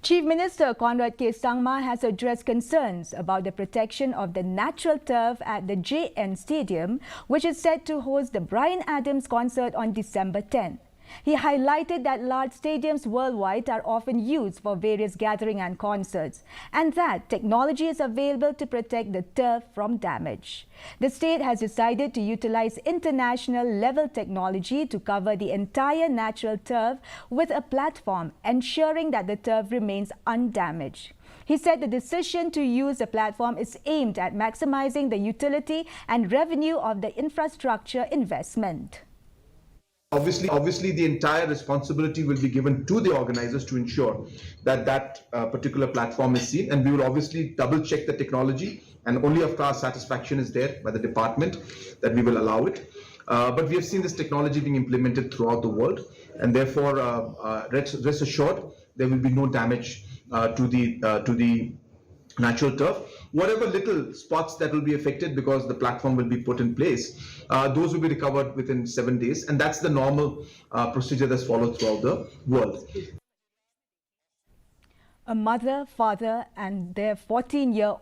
Chief Minister Conrad K. Sangma has addressed concerns about the protection of the natural turf at the JN Stadium, which is set to host the Bryan concert on December 10. He highlighted that large stadiums worldwide are often used for various gatherings and concerts, and that technology is available to protect the turf from damage. The state has decided to utilize international-level technology to cover the entire natural turf with a platform, ensuring that the turf remains undamaged. He said the decision to use the platform is aimed at maximizing the utility and revenue of the infrastructure investment. Obviously, the entire responsibility will be given to the organizers to ensure that that particular platform is seen, and we will obviously double check the technology, and only after our satisfaction is there by the department that we will allow it. But we have seen this technology being implemented throughout the world, and therefore rest assured there will be no damage to the natural turf. Whatever little spots that will be affected because the platform will be put in place, those will be recovered within 7 days, and that's the normal procedure that's followed throughout the world. A mother, father and their 14-year-old